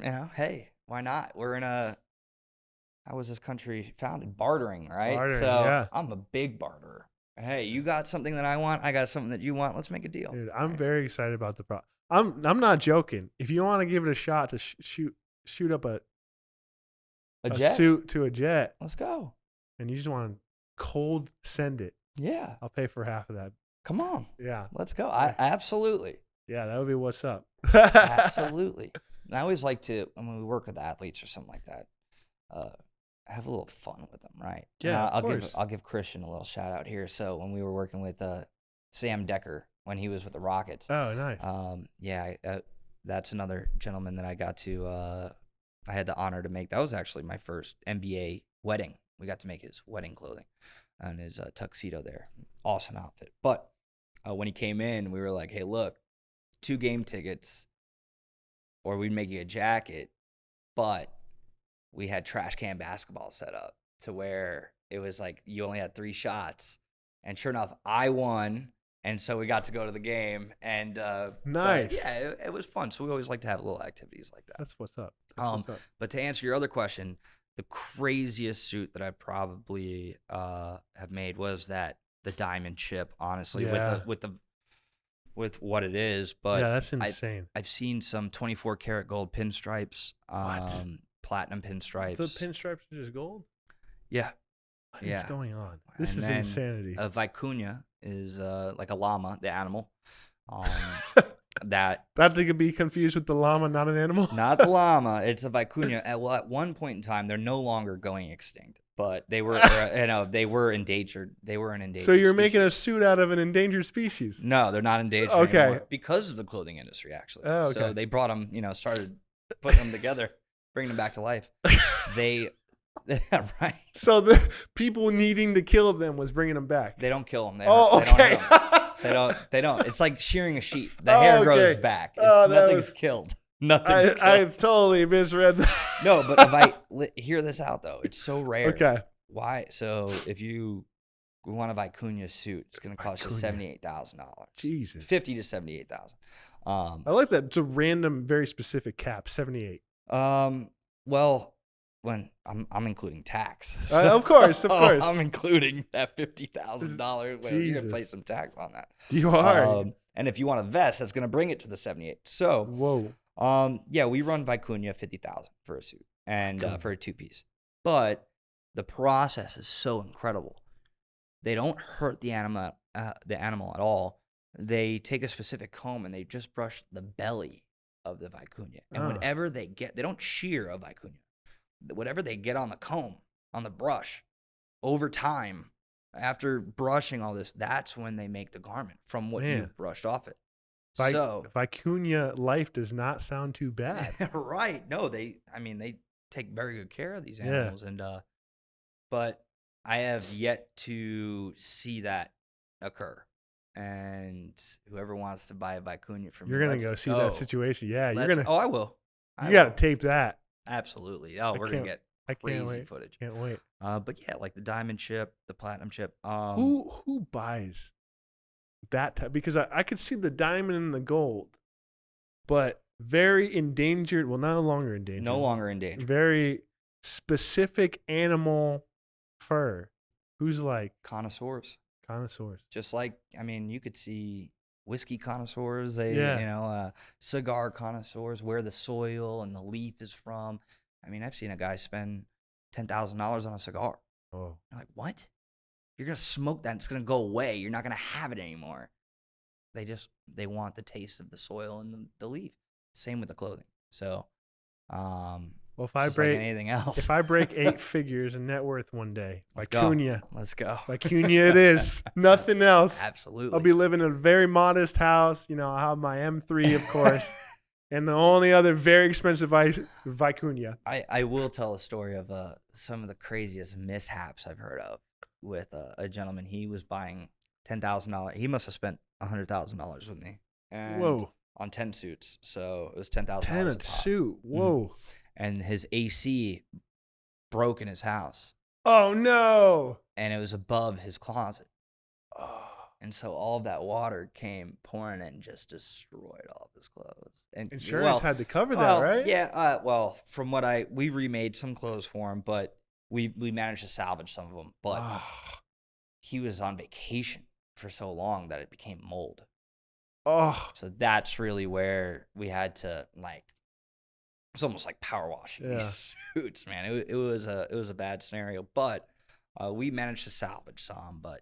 hey, why not? How was this country founded? Bartering, right? Bartering, so yeah. I'm a big barterer. Hey, you got something that I want. I got something that you want. Let's make a deal. Dude, I'm very excited about the product. I'm not joking. If you want to give it a shot to shoot up a jet? suit to a jet, Let's go. and you just want to cold send it, Yeah. I'll pay for half of that. Come on. Yeah. Let's go. Absolutely. Yeah, that would be what's up. Absolutely. And I always like to, when we work with athletes or something like that, have a little fun with them, right? Yeah, And of course. I'll give Christian a little shout out here. So when we were working with Sam Decker when he was with the Rockets, Oh, nice. that's another gentleman that I got to. I had the honor to make. That was actually my first NBA wedding. We got to make his wedding clothing and his tuxedo there. Awesome outfit. But when he came in, we were like, "Hey, look, 2 game tickets, or we'd make you a jacket, but we had trash can basketball set up to where it was like you only had 3 shots. And sure enough, I won. And so we got to go to the game. And but Nice. yeah, it was fun. So we always like to have little activities like that. That's what's up. That's what's up. But to answer your other question, the craziest suit that I probably have made was the diamond chip, honestly, Yeah. with what it is. But Yeah, that's insane. I've seen some 24 karat gold pinstripes, What? platinum pinstripes. The pinstripes are just gold? Yeah. What is going on? This And is then insanity. A vicuña is like a llama, the animal. That That they could be confused with the llama, not an animal? not the llama, it's a vicuña. At one point in time, they're no longer going extinct, but they were they were endangered. They were an endangered So you're species. making a suit out of an endangered species? No, they're not endangered Okay. anymore because of the clothing industry, actually. Oh, okay. So they brought them, started putting them together, bringing them back to life. Right. So the people needing to kill them was bringing them back. They don't kill them. They Oh, don't okay. hurt 'em. They don't. It's like shearing a sheep. The hair grows okay. back. Oh, that Nothing's was- killed. Nothing's killed. I totally misread that. No, but if hear this out though, it's so rare. Okay. Why? So if you want a vicuña suit, it's going to cost you Vicuña. $78,000. Jesus. $50,000 to $78,000. I like that. It's a random, very specific cap, 78. Well, when I'm including tax. Of course, of course. I'm including that $50,000. Well, you're gonna pay Jesus. some tax on that. You are. And if you want a vest, that's gonna bring it to the 78. So, Whoa. yeah, we run vicuña 50,000 for a suit and Cool. for a 2-piece. But the process is so incredible. They don't hurt the animal at all. They take a specific comb and they just brush the belly of the vicuña. And whatever they get, they don't shear a vicuña. Whatever they get on the comb, on the brush, over time, after brushing all this, that's when they make the garment from what you brushed off it. So Vicuña life does not sound too bad. right. No, they take very good care of these animals. And but I have yet to see that occur. And whoever wants to buy a vicuña from me, You're gonna go see that situation. Yeah, you're gonna. Oh, I will. You gotta tape that. Absolutely. Oh, we're gonna get crazy footage. Can't wait. But yeah, like the diamond chip, the platinum chip. Who buys that type? Because I could see the diamond and the gold, but very endangered. Well, no longer endangered. No longer endangered. Very specific animal fur. Who's like Connoisseurs. Just like, you could see whiskey connoisseurs. Cigar connoisseurs, where the soil and the leaf is from. I've seen a guy spend $10,000 on a cigar. Oh. I'm like, what? You're going to smoke that and it's going to go away. You're not going to have it anymore. They want the taste of the soil and the leaf. Same with the clothing. So, well, if I break like anything else, if I break 8 figures in net worth one day, Let's Vicuña. go. Vicuña it is. Nothing else. Absolutely. I'll be living in a very modest house. I'll have my M3, of course. And the only other very expensive Vicuña. I will tell a story of some of the craziest mishaps I've heard of with a gentleman. He was buying $10,000. He must have spent $100,000 with me. And Whoa. On 10 suits. So it was $10,000. 10 a suit. Whoa. And his AC broke in his house. Oh, no. And it was above his closet. Oh. And so all of that water came pouring in and just destroyed all of his clothes. And Insurance had to cover that, right? Yeah. From what we remade some clothes for him, but we managed to salvage some of them. But he was on vacation for so long that it became mold. Oh. So that's really where we had to it's almost like power washing these suits, man. It was a bad scenario, but we managed to salvage some. But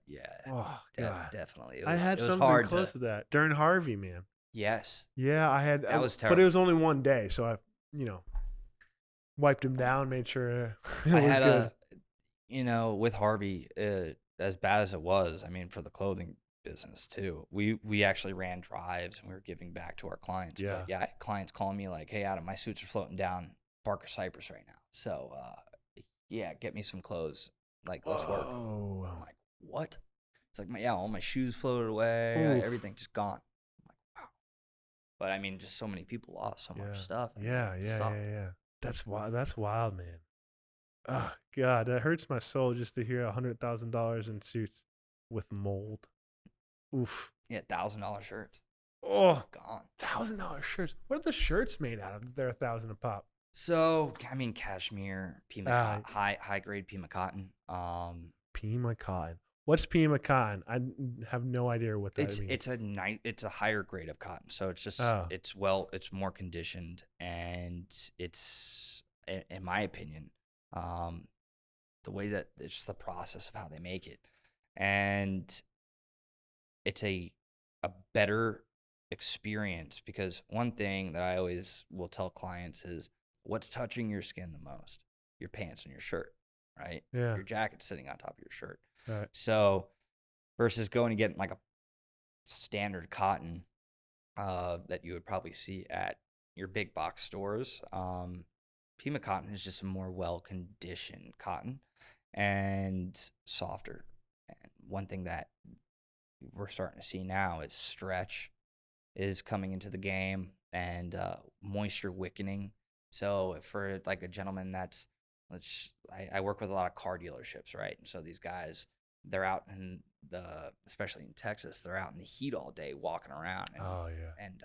definitely, I had something hard close to that during Harvey, man. Yes. Yeah, I had. That was terrible. But it was only one day, so I, wiped him down, made sure it I was had good. With Harvey, as bad as it was, I for the clothing business too, we actually ran drives and we were giving back to our clients. Yeah. But I had clients calling me like, hey, Adam, my suits are floating down Barker Cypress right now. So, get me some clothes. Let's work. Oh. I'm like, what? It's like, all my shoes floated away, everything just gone. I'm like, wow. But just so many people lost so much stuff. Yeah. That's wild. That's wild, man. Oh God, that hurts my soul just to hear $100,000 in suits with mold. Oof. Yeah, $1,000 shirts. Oh, Gone. $1,000 shirts. What are the shirts made out of? They're $1,000 a pop. So, I mean, cashmere, Pima Ah, high grade Pima Cotton. Pima Cotton. What's Pima Cotton? I have no idea what that means. It's a higher grade of cotton. So it's just Oh, it's more conditioned, and it's in my opinion, the way that it's the process of how they make it, and it's a better experience, because one thing that I always will tell clients is what's touching your skin the most? Your pants and your shirt, right? yeah. Your jacket's sitting on top of your shirt. Right. So versus going and getting like a standard cotton that you would probably see at your big box stores, Pima Cotton is just a more well-conditioned cotton and softer. And one thing that we're starting to see now is stretch is coming into the game, and moisture wicking. So for like a gentleman that's, I work with a lot of car dealerships, right? And so these guys, they're out in especially in Texas, they're out in the heat all day walking around and Oh yeah. and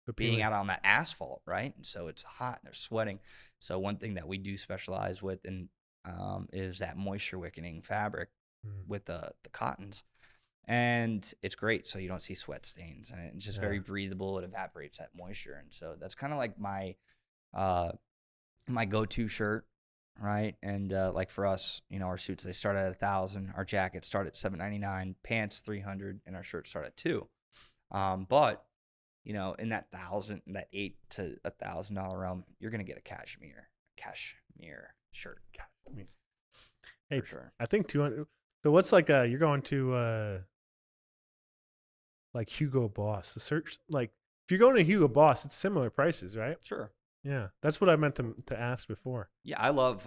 The being Pima. out on that asphalt, right? And so it's hot and they're sweating. So one thing that we do specialize with is that moisture wicking fabric Mm, with the cottons. And it's great, so you don't see sweat stains, and it's just yeah. very breathable. It evaporates that moisture, and so that's kind of like uh, my go-to shirt, right? And like for us, our suits, they start at 1,000, our jackets start at $799, pants 300, and our shirts start at 2. But in that $800 to $1,000 realm, you're gonna get a cashmere shirt I mean, hey, for sure. I think 200. So what's like you're going to like Hugo Boss. The search, like if you're going to Hugo Boss, it's similar prices, right? Sure. Yeah, that's what I meant to ask before. Yeah, I love.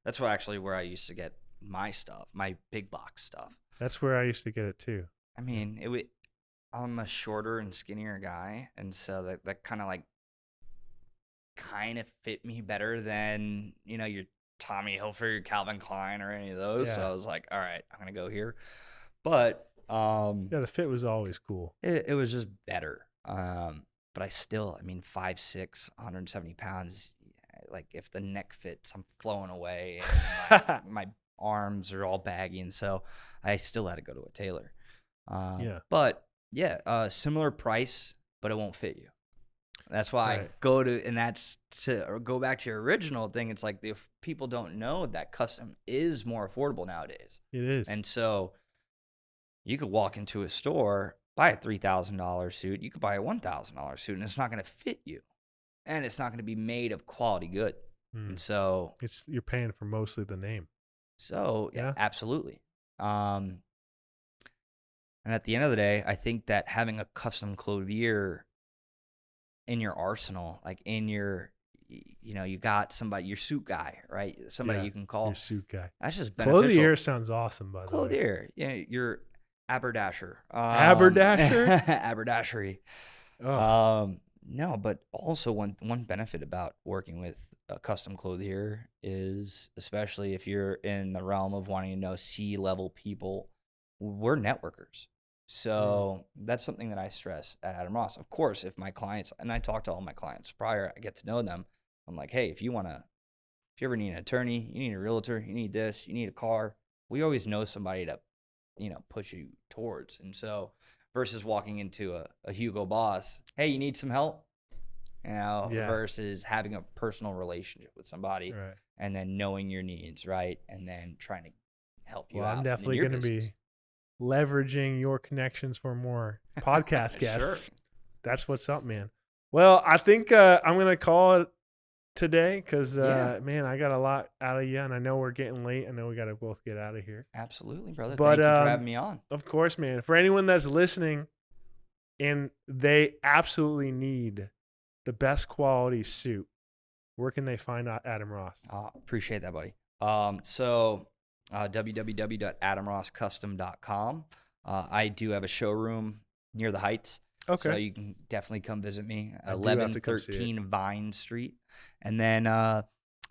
That's where I used to get my stuff, my big box stuff. That's where I used to get it too. I mean, I'm a shorter and skinnier guy, and so that kind of fit me better than your Tommy Hilfiger, Calvin Klein, or any of those. So Yeah. I was like, all right, I'm gonna go here. But Yeah, the fit was always cool. it was just better. But I still, I mean, 5'6", 170 pounds. Like if the neck fits, I'm flowing away. And my arms are all baggy, and so I still had to go to a tailor. Yeah. But yeah, similar price, but it won't fit you. That's why I Right. go to, and that's to go back to your original thing. It's like if people don't know that custom is more affordable nowadays, It is. and so you could walk into a store, buy a $3,000 suit, you could buy a $1,000 suit, and it's not going to fit you, and it's not going to be made of quality good. Mm. And so You're paying for mostly the name. yeah, Yeah. absolutely. And at the end of the day, I think that having a custom clothier in your arsenal, like in your, you got somebody, your suit guy, right? Somebody Yeah, you can call. Your suit guy. That's just beneficial. Clothier sounds awesome, by the way. Clothier, yeah, your haberdasher. Haberdasher? Haberdashery. Oh, No, but also one benefit about working with a custom clothier is, especially if you're in the realm of wanting to know C-level people, we're networkers. So that's something that I stress at Adam Ross. Of course, if my clients, and I talk to all my clients prior, I get to know them. I'm like, hey, if you ever need an attorney, you need a realtor, you need this, you need a car, we always know somebody to, push you towards. And so versus walking into a Hugo Boss, hey, you need some help, Yeah. versus having a personal relationship with somebody right. and then knowing your needs, right? And then trying to help you Well, out. I'm in definitely your going to business. be leveraging your connections for more podcast guests. Sure. That's what's up, man. Well, I think I'm going to call it today because, Yeah. man, I got a lot out of you, and I know we're getting late. I know we got to both get out of here. Absolutely, brother. But, Thank you for having me on. Of course, man. For anyone that's listening and they absolutely need the best quality suit, where can they find out Adam Ross? Appreciate that, buddy. So www.adamrosscustom.com. I do have a showroom near the Heights. Okay. So you can definitely come visit me. I do have to come see 1113 Vine Street. And then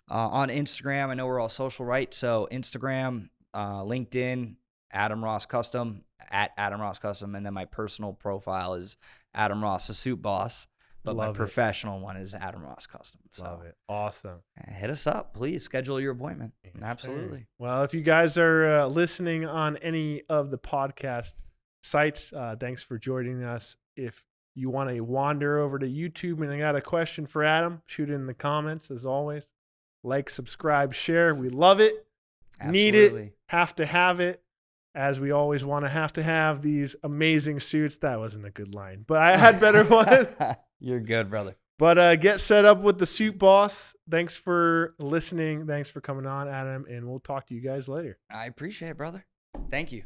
On Instagram, I know we're all social, right? So Instagram, LinkedIn, Adam Ross Custom, at Adam Ross Custom. And then my personal profile is Adam Ross, the suit boss. But my professional one is Adam Ross Custom. Love it. Awesome. Hit us up, please. Schedule your appointment. Yes, Absolutely. sir. Well, if you guys are listening on any of the podcast sites, thanks for joining us. If you want to wander over to YouTube and I got a question for Adam, shoot it in the comments as always. Like, subscribe, share. We love it. Absolutely. Need it. Have to have it. As we always want to have these amazing suits. That wasn't a good line, but I had better ones. You're good, brother. But get set up with the suit boss. Thanks for listening. Thanks for coming on, Adam. And we'll talk to you guys later. I appreciate it, brother. Thank you.